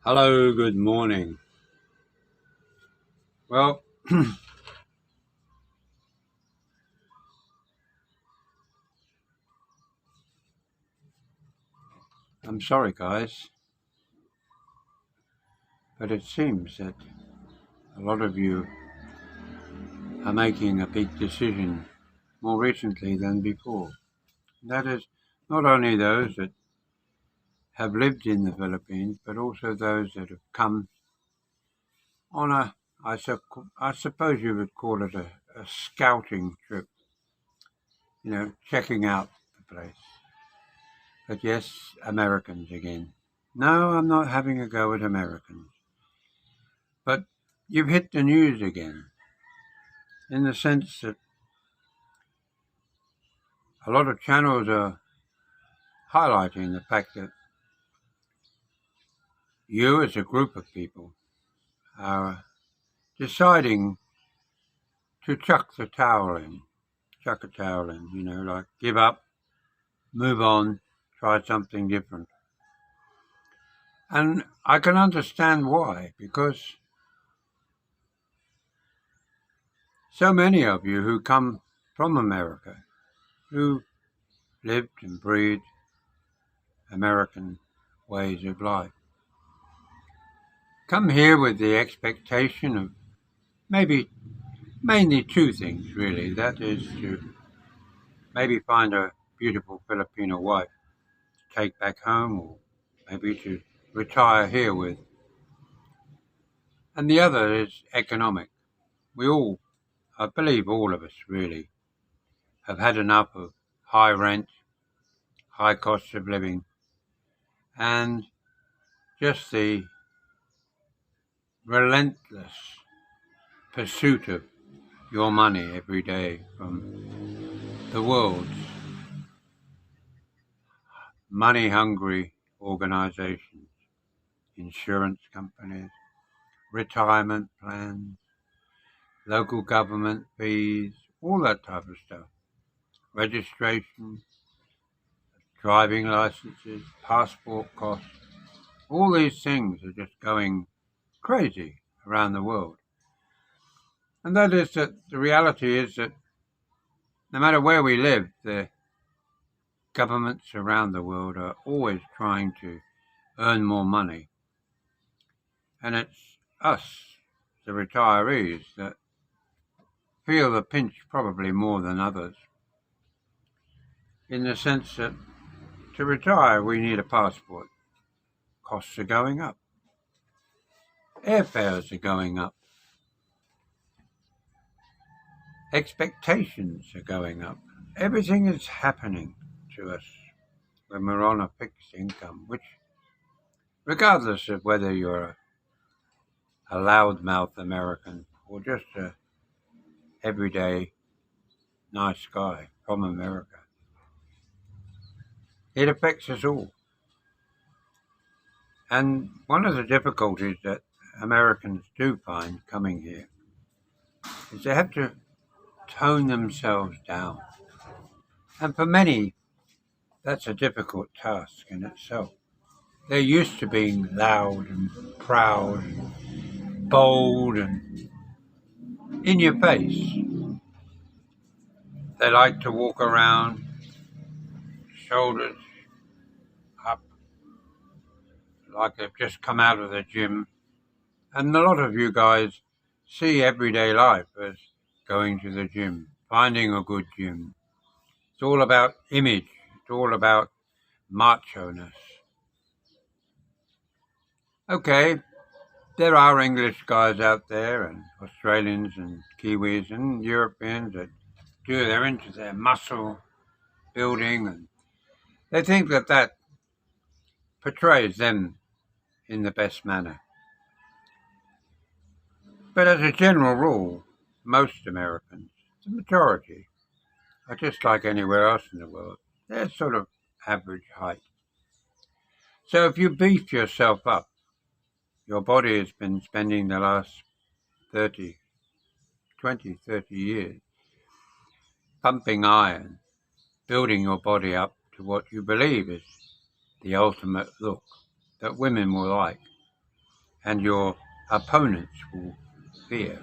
Hello, good morning. Well, I'm sorry, guys, but it seems that a lot of you are making a big decision more recently than before. That is, not only those that have lived in the Philippines, but also those that have come on I suppose you would call it a scouting trip, checking out the place. But yes, Americans again. No, I'm not having a go at Americans. But you've hit the news again, in the sense that a lot of channels are highlighting the fact that you, as a group of people, are deciding to chuck a towel in, like give up, move on, try something different. And I can understand why, because so many of you who come from America, who lived and breathed American ways of life, come here with the expectation of maybe mainly two things, really. That is to maybe find a beautiful Filipino wife to take back home, or maybe to retire here with. And the other is economic. We all, I believe all of us really, have had enough of high rent, high costs of living, and just the relentless pursuit of your money every day from the world's money hungry organizations, insurance companies, retirement plans, local government fees, all that type of stuff. Registration, driving licenses, passport costs, all these things are just going crazy around the world. And that is that the reality is that no matter where we live, the governments around the world are always trying to earn more money. And it's us, the retirees, that feel the pinch probably more than others, in the sense that to retire we need a passport. Costs are going up. Airfares are going up. Expectations are going up. Everything is happening to us when we're on a fixed income, which, regardless of whether you're a loudmouth American or just a everyday nice guy from America, it affects us all. And one of the difficulties that Americans do find coming here is they have to tone themselves down. And for many, that's a difficult task in itself. They're used to being loud and proud and bold and in your face. They like to walk around, shoulders up, like they've just come out of the gym. And a lot of you guys see everyday life as going to the gym, finding a good gym. It's all about image. It's all about macho-ness. Okay, there are English guys out there and Australians and Kiwis and Europeans that they're into their muscle building, and they think that that portrays them in the best manner. But as a general rule, most Americans, the majority, are just like anywhere else in the world. They're sort of average height. So if you beef yourself up, your body has been spending the last 30, 20, 30 years pumping iron, building your body up to what you believe is the ultimate look that women will like. and your opponents will fear,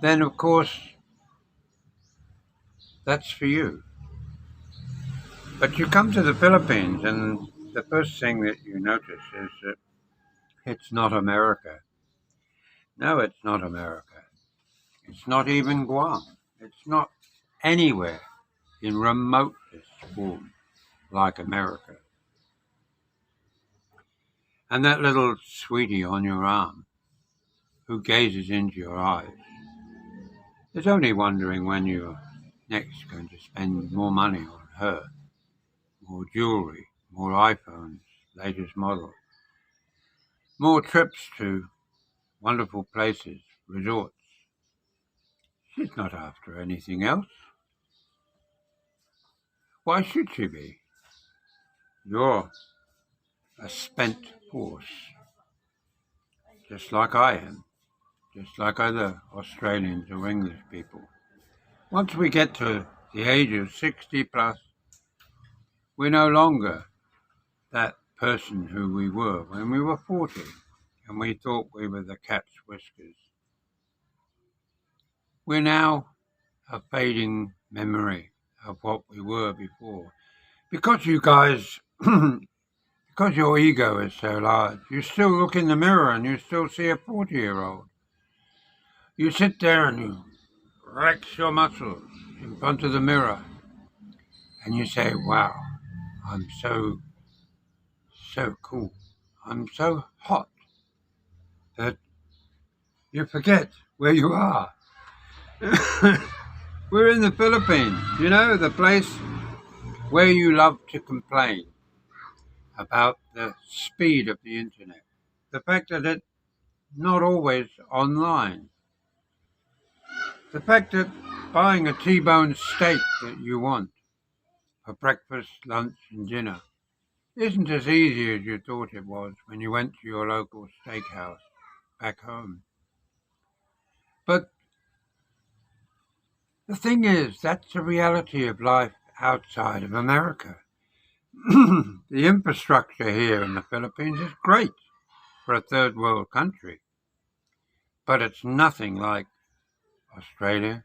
then of course that's for you. But you come to the Philippines and the first thing that you notice is that it's not America. No, it's not America. It's not even Guam. It's not anywhere in remotest form like America. And that little sweetie on your arm who gazes into your eyes is only wondering when you're next going to spend more money on her, more jewelry, more iPhones, latest model, more trips to wonderful places, resorts. She's not after anything else. Why should she be? You're a spent force, just like I am, just like other Australians or English people. Once we get to the age of 60 plus, we're no longer that person who we were when we were 40 and we thought we were the cat's whiskers. We're now a fading memory of what we were before. Because you guys, because your ego is so large, you still look in the mirror and you still see a 40-year-old. You sit there and you flex your muscles in front of the mirror and you say, wow, I'm so cool. I'm so hot that you forget where you are. We're in the Philippines, you know, the place where you love to complain about the speed of the internet, the fact that it's not always online, the fact that buying a T-bone steak that you want for breakfast, lunch and dinner isn't as easy as you thought it was when you went to your local steakhouse back home. But the thing is, that's the reality of life outside of America. The infrastructure here in the Philippines is great for a third world country, but it's nothing like Australia,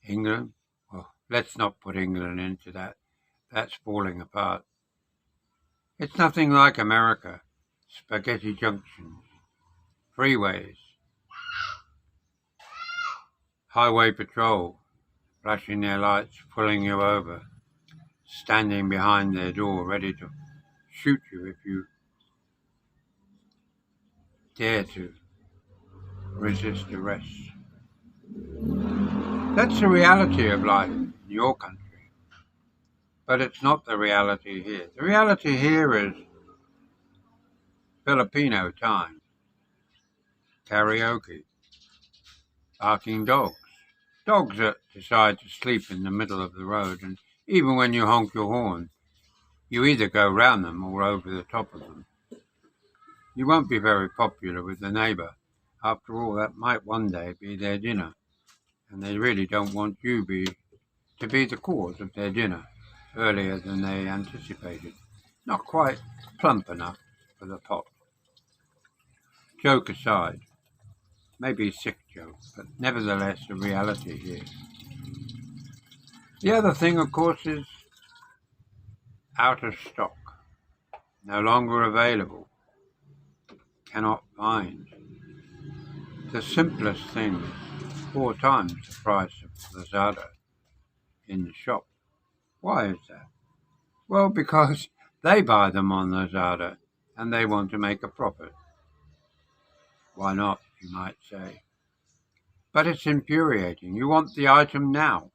England. Well, let's not put England into that. That's falling apart. It's nothing like America. Spaghetti junctions, freeways, highway patrol, flashing their lights, pulling you over, standing behind their door ready to shoot you if you dare to resist arrest. That's the reality of life in your country, but it's not the reality here. The reality here is Filipino time, karaoke, barking dogs, dogs that decide to sleep in the middle of the road, and even when you honk your horn, you either go round them or over the top of them. You won't be very popular with the neighbour. After all, that might one day be their dinner, and they really don't want you to be the cause of their dinner earlier than they anticipated. Not quite plump enough for the pot. Joke aside, maybe a sick joke, but nevertheless a reality here. The other thing, of course, is out of stock, no longer available, cannot find. The simplest thing is 4 times the price of Lazada in the shop. Why is that? Well, because they buy them on Lazada and they want to make a profit. Why not, you might say. But it's infuriating. You want the item now.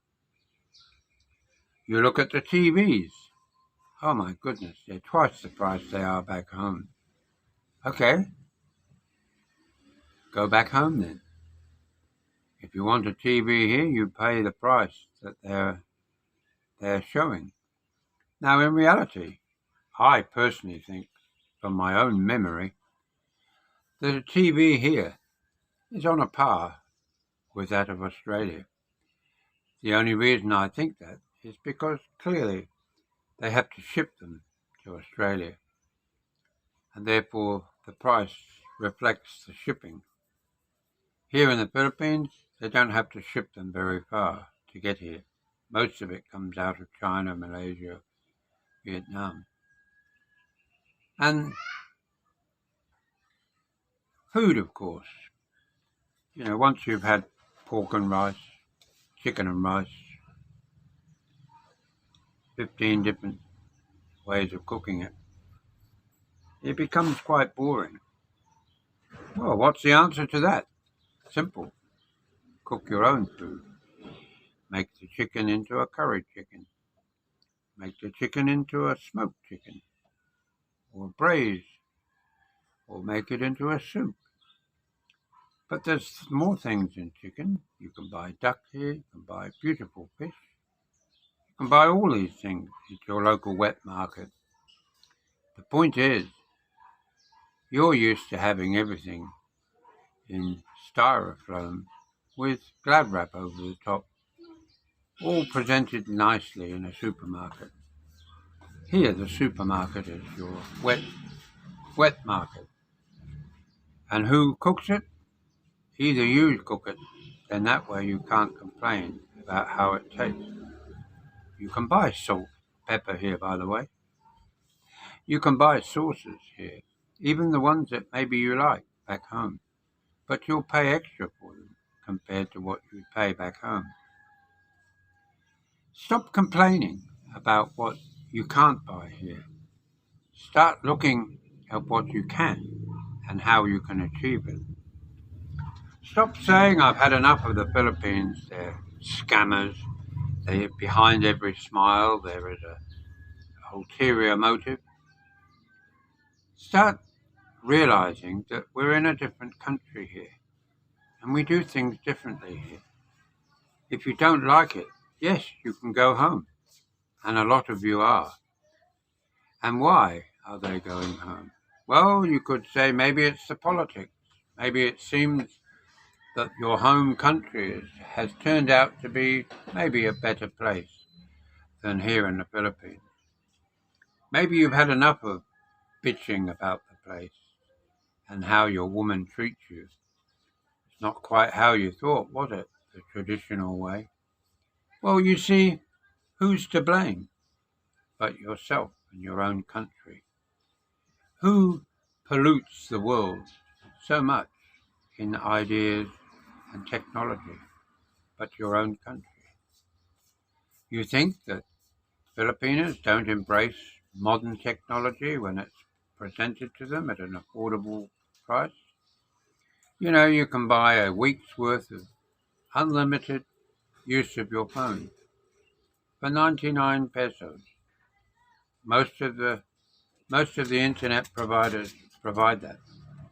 You look at the TVs. Oh my goodness, they're twice the price they are back home. Okay, go back home then. If you want a TV here, you pay the price that they're showing. Now, in reality, I personally think, from my own memory, that a TV here is on a par with that of Australia. The only reason I think that is because clearly they have to ship them to Australia, and therefore the price reflects the shipping. Here in the Philippines, they don't have to ship them very far to get here. Most of it comes out of China, Malaysia, Vietnam. And food, of course. Once you've had pork and rice, chicken and rice, 15 different ways of cooking it, it becomes quite boring. Well, what's the answer to that? Simple. Cook your own food. Make the chicken into a curry chicken. Make the chicken into a smoked chicken. Or braise. Or make it into a soup. But there's more things in chicken. You can buy duck here. You can buy beautiful fish. You can buy all these things at your local wet market. The point is, you're used to having everything in styrofoam with glad wrap over the top, all presented nicely in a supermarket. Here the supermarket is your wet market. And who cooks it? Either you cook it, then that way you can't complain about how it tastes. You can buy salt, pepper here, by the way. You can buy sauces here, even the ones that maybe you like back home, but you'll pay extra for them compared to what you'd pay back home. Stop complaining about what you can't buy here. Start looking at what you can and how you can achieve it. Stop saying I've had enough of the Philippines. They're scammers. Behind every smile there is a ulterior motive. Start realizing that we're in a different country here and we do things differently here. If you don't like it, yes, you can go home, and a lot of you are. And why are they going home? Well, you could say maybe it's the politics. Maybe it seems that your home country has turned out to be maybe a better place than here in the Philippines. Maybe you've had enough of bitching about the place and how your woman treats you. It's not quite how you thought, was it? The traditional way. Well, you see, who's to blame but yourself and your own country? Who pollutes the world so much in ideas and technology but your own country? You think that Filipinos don't embrace modern technology when it's presented to them at an affordable price? You can buy a week's worth of unlimited use of your phone for 99 pesos. Most of the internet providers provide that.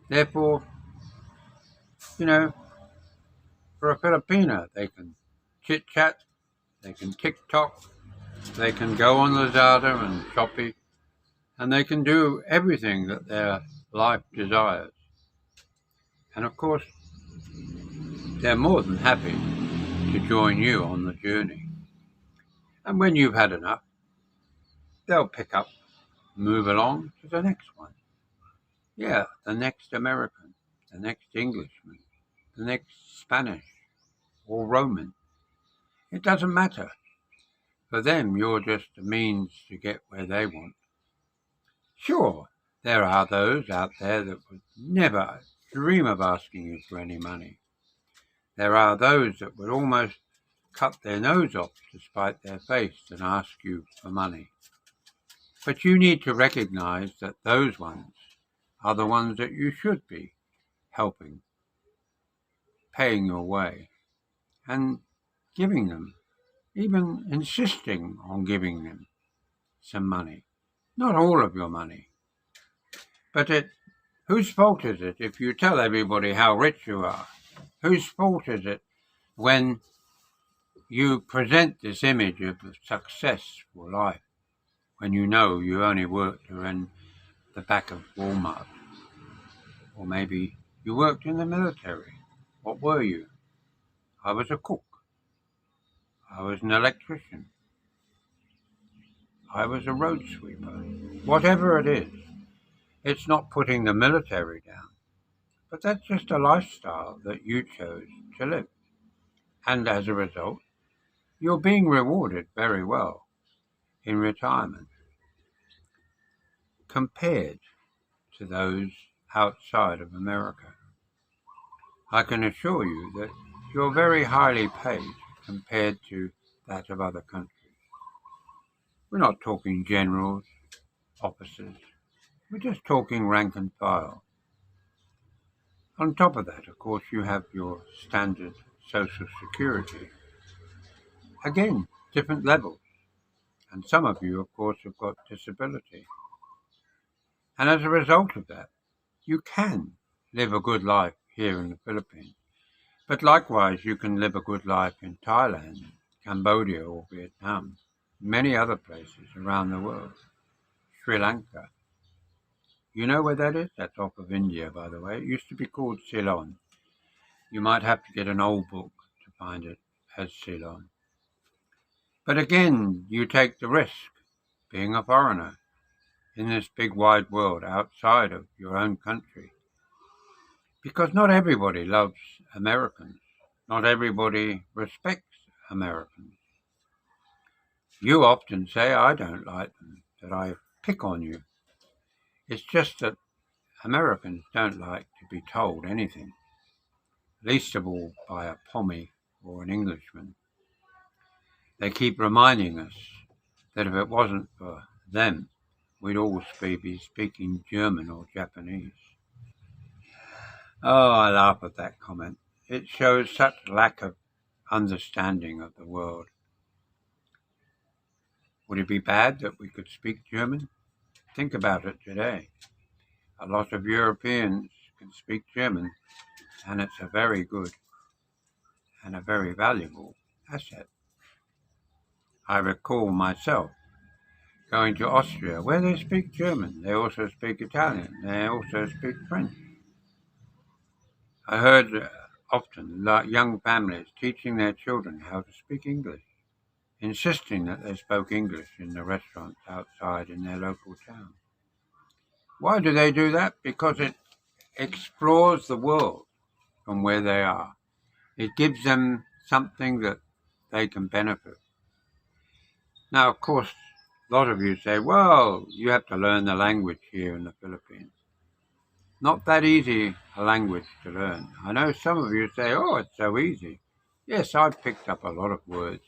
Therefore, for a Filipino, they can chit-chat, they can TikTok, they can go on Lazada and Shopee, and they can do everything that their life desires. And of course, they're more than happy to join you on the journey. And when you've had enough, they'll pick up, move along to the next one. Yeah, the next American, the next Englishman, the next Spanish or Roman. It doesn't matter. For them, you're just a means to get where they want. Sure, there are those out there that would never dream of asking you for any money. There are those that would almost cut their nose off to spite their face and ask you for money. But you need to recognize that those ones are the ones that you should be helping, paying your way, and giving them, even insisting on giving them some money. Not all of your money. But whose fault is it if you tell everybody how rich you are? Whose fault is it when you present this image of successful life when you know you only worked around the back of Walmart? Or maybe you worked in the military. What were you? I was a cook. I was an electrician. I was a road sweeper. Whatever it is, It's not putting the military down, but that's just a lifestyle that you chose to live. And as a result, you're being rewarded very well in retirement compared to those outside of America. I can assure you that you're very highly paid compared to that of other countries. We're not talking generals, officers. We're just talking rank and file. On top of that, of course, you have your standard social security. Again, different levels. And some of you, of course, have got disability. And as a result of that, you can live a good life here in the Philippines. But likewise, you can live a good life in Thailand, Cambodia, or Vietnam, many other places around the world. Sri Lanka. You know where that is? That's off of India, by the way. It used to be called Ceylon. You might have to get an old book to find it as Ceylon. But again, you take the risk, being a foreigner, in this big wide world outside of your own country. Because not everybody loves Americans. Not everybody respects Americans. You often say, I don't like them, that I pick on you. It's just that Americans don't like to be told anything, least of all by a Pommy or an Englishman. They keep reminding us that if it wasn't for them, we'd all be speaking German or Japanese. Oh, I laugh at that comment. It shows such lack of understanding of the world. Would it be bad that we could speak German? Think about it today. A lot of Europeans can speak German, and it's a very good and a very valuable asset. I recall myself going to Austria, where they speak German. They also speak Italian. They also speak French. I heard often young families teaching their children how to speak English, insisting that they spoke English in the restaurants outside in their local town. Why do they do that? Because it explores the world from where they are. It gives them something that they can benefit. Now, of course, a lot of you say, well, you have to learn the language here in the Philippines. Not that easy a language to learn. I know some of you say, oh, it's so easy. Yes, I've picked up a lot of words,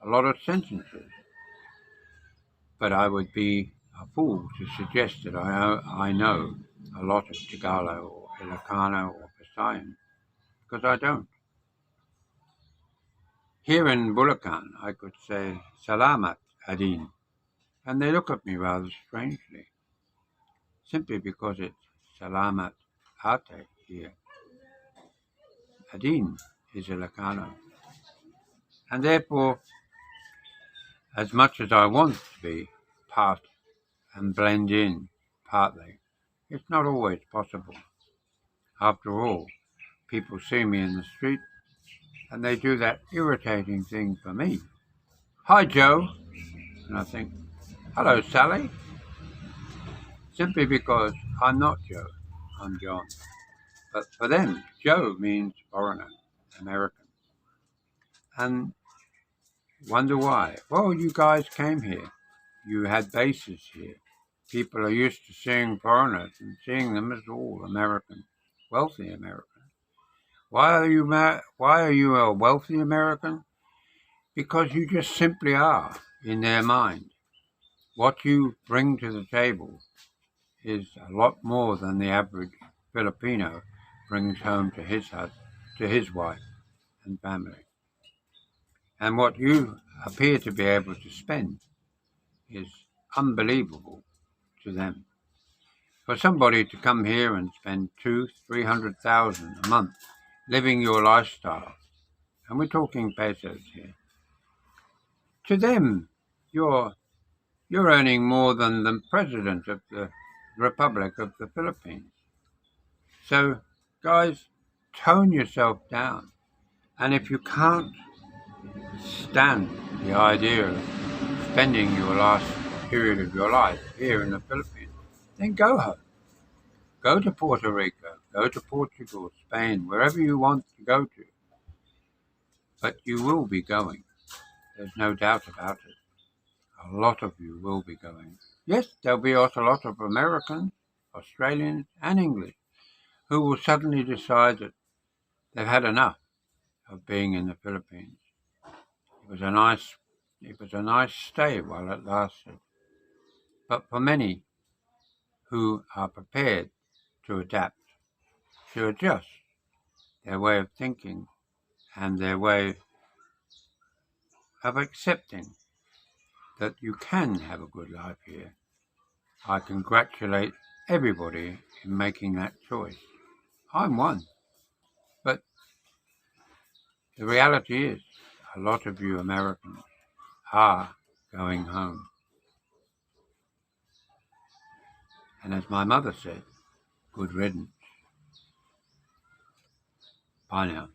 a lot of sentences. But I would be a fool to suggest that I know a lot of Tagalog or Ilocano or Visayan, because I don't. Here in Bulacan, I could say, Salamat, Adin, and they look at me rather strangely, simply because it's Salamat Ate here. Adin is Ilocano. And therefore, as much as I want to be part and blend in partly, it's not always possible. After all, people see me in the street and they do that irritating thing for me. Hi, Joe. And I think, hello, Sally. Simply because I'm not Joe, I'm John. But for them, Joe means foreigner, American. And wonder why. Well, you guys came here. You had bases here. People are used to seeing foreigners and seeing them as all American, wealthy American. Why are you a wealthy American? Because you just simply are in their mind. What you bring to the table is a lot more than the average Filipino brings home to his wife and family. And what you appear to be able to spend is unbelievable to them. For somebody to come here and spend 200,000-300,000 a month living your lifestyle, and we're talking pesos here, to them, you're earning more than the president of the Republic of the Philippines. So, guys, tone yourself down. And if you can't stand the idea of spending your last period of your life here in the Philippines, then go home. Go to Puerto Rico, go to Portugal, Spain, wherever you want to go to. But you will be going. There's no doubt about it. A lot of you will be going. Yes, there'll be also a lot of Americans, Australians, and English who will suddenly decide that they've had enough of being in the Philippines. It was a nice stay while it lasted. But for many who are prepared to adapt, to adjust their way of thinking and their way of accepting that you can have a good life here, I congratulate everybody in making that choice. I'm one. But the reality is, a lot of you Americans are going home. And as my mother said, good riddance. Bye now.